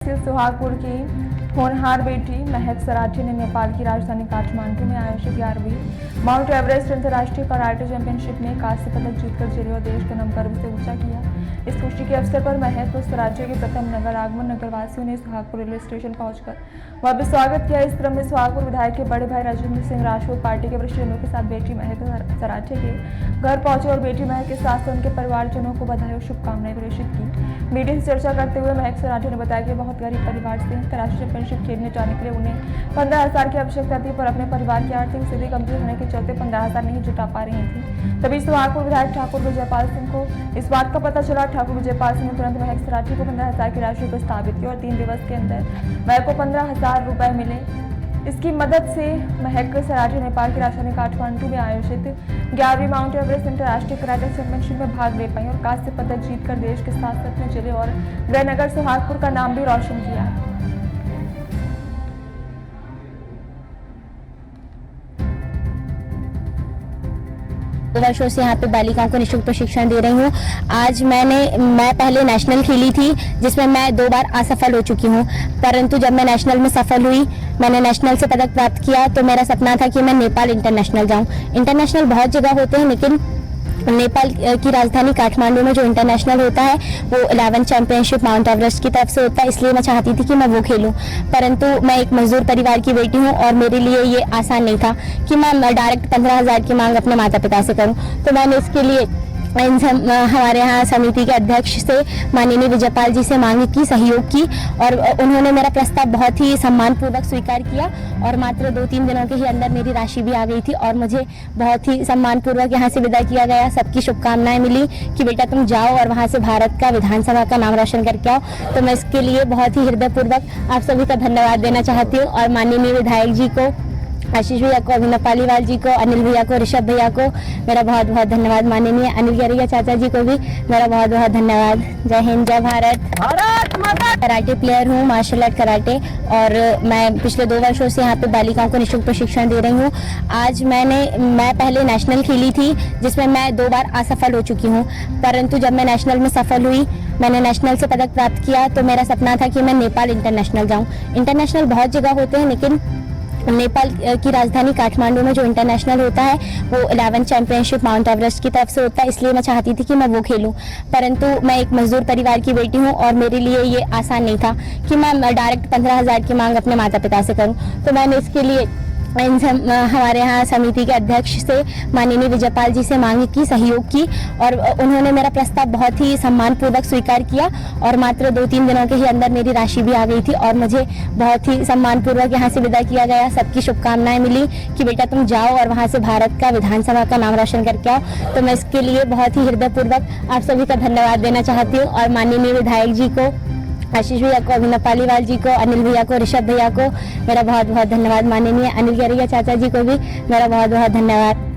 सुहागपुर की होनहार बेटी महक सराठी ने नेपाल की राजधानी काठमांडू में आयोजित 11वीं माउंट एवरेस्ट अंतर्राष्ट्रीय कराटे चैंपियनशिप में कांस्य पदक जीतकर जिले और देश का नाम गर्व से ऊंचा किया। इस खुशी के अवसर पर महक सराठी के प्रथम नगर आगमन नगरवासियों ने सुहागपुर रेलवे स्टेशन पहुंचकर वहां स्वागत किया। इस क्रम में सुहागपुर विधायक के बड़े भाई राजेंद्र सिंह राजपूत पार्टी के वरिष्ठ जनों के साथ बेटी महक सराठी के घर पहुंचे और बेटी महक के साथ उनके परिवारजनों को बधाई और शुभकामनाएं प्रेषित की। मीडिया से चर्चा करते हुए महक सराठी ने बताया कि बहुत गरीब परिवार से अंतर्राष्ट्रीय चैंपियनशिप खेलने जाने के लिए उन्हें 15,000 की आवश्यकता थी, पर अपने परिवार की आर्थिक स्थिति कमजोर होने के चलते 15,000 नहीं जुटा पा रही थी। तभी सुहागपुर विधायक ठाकुर विजयपाल सिंह को इस बात का पता चला। ठाकुर विजयपाल सिंह ने तुरंत महक सराठी को 15,000 की राशि प्रस्तावित की और 3 दिवस के अंदर महक को 15,000 रुपए मिले। इसकी मदद से महक सराठी नेपाल की राजधानी काठमांडू में आयोजित 11वीं माउंट एवरेस्ट अंतर्राष्ट्रीय कराटे चैंपियनशिप में भाग ले पाई और कांस्य पदक जीतकर देश के साथ साथ में जिले और गृहनगर सुहागपुर का नाम भी रोशन किया। वर्षों से यहाँ पे बालिकाओं को निःशुल्क प्रशिक्षण दे रही हूँ। आज मैं पहले नेशनल खेली थी, जिसमें मैं 2 बार असफल हो चुकी हूँ, परंतु जब मैं नेशनल में सफल हुई, मैंने नेशनल से पदक प्राप्त किया, तो मेरा सपना था कि मैं नेपाल इंटरनेशनल जाऊँ। इंटरनेशनल बहुत जगह होते हैं, लेकिन नेपाल की राजधानी काठमांडू में जो इंटरनेशनल होता है वो 11 चैंपियनशिप माउंट एवरेस्ट की तरफ से होता है, इसलिए मैं चाहती थी कि मैं वो खेलूं। परंतु मैं एक मजदूर परिवार की बेटी हूं और मेरे लिए ये आसान नहीं था कि मैं डायरेक्ट 15,000 की मांग अपने माता पिता से करूं। तो मैंने इसके लिए हमारे यहाँ समिति के अध्यक्ष से माननीय विजयपाल जी से मांग की, सहयोग की, और उन्होंने मेरा प्रस्ताव बहुत ही सम्मानपूर्वक स्वीकार किया और मात्र 2-3 दिनों के ही अंदर मेरी राशि भी आ गई थी और मुझे बहुत ही सम्मानपूर्वक यहाँ से विदा किया गया। सबकी शुभकामनाएं मिली कि बेटा तुम जाओ और वहाँ से भारत का विधानसभा का नाम रोशन करके आओ। तो मैं इसके लिए बहुत ही हृदयपूर्वक आप सभी का धन्यवाद देना चाहती हूँ और माननीय विधायक जी को, आशीष भैया को, अभिनव पालीवाल जी को, अनिल भैया को, ऋषभ भैया को मेरा बहुत बहुत धन्यवाद। माननीय अनिल गरिया चाचा जी को भी मेरा बहुत बहुत धन्यवाद। जय हिंद, जय भारत। कराटे प्लेयर हूँ, मार्शल आर्ट कराटे, और मैं पिछले 2 वर्षों से यहाँ पे बालिकाओं को निःशुल्क प्रशिक्षण दे रही हूँ। आज मैं पहले नेशनल खेली थी, जिसमें मैं 2 बार असफल हो चुकी हूँ, परंतु जब मैं नेशनल में सफल हुई, मैंने नेशनल से पदक प्राप्त किया, तो मेरा सपना था कि मैं नेपाल इंटरनेशनल जाऊँ। इंटरनेशनल बहुत जगह होते हैं, लेकिन नेपाल की राजधानी काठमांडू में जो इंटरनेशनल होता है वो 11 चैंपियनशिप माउंट एवरेस्ट की तरफ से होता है, इसलिए मैं चाहती थी कि मैं वो खेलूं। परंतु मैं एक मजदूर परिवार की बेटी हूं और मेरे लिए ये आसान नहीं था कि मैं डायरेक्ट 15,000 की मांग अपने माता पिता से करूं। तो मैंने इसके लिए हमारे यहाँ समिति के अध्यक्ष से माननीय विजयपाल जी से मांग की, सहयोग की, और उन्होंने मेरा प्रस्ताव बहुत ही सम्मानपूर्वक स्वीकार किया और मात्र 2-3 दिनों के ही अंदर मेरी राशि भी आ गई थी और मुझे बहुत ही सम्मानपूर्वक यहाँ से विदा किया गया। सबकी शुभकामनाएं मिली कि बेटा तुम जाओ और वहाँ से भारत का विधानसभा का नाम रोशन करके आओ। तो मैं इसके लिए बहुत ही हृदयपूर्वक आप सभी का धन्यवाद देना चाहती हूँ और माननीय विधायक जी को, आशीष भैया को, अभिनव पालीवाल जी को, अनिल भैया को, ऋषभ भैया को मेरा बहुत बहुत धन्यवाद। माननीय अनिल गरिया चाचा जी को भी मेरा बहुत बहुत धन्यवाद।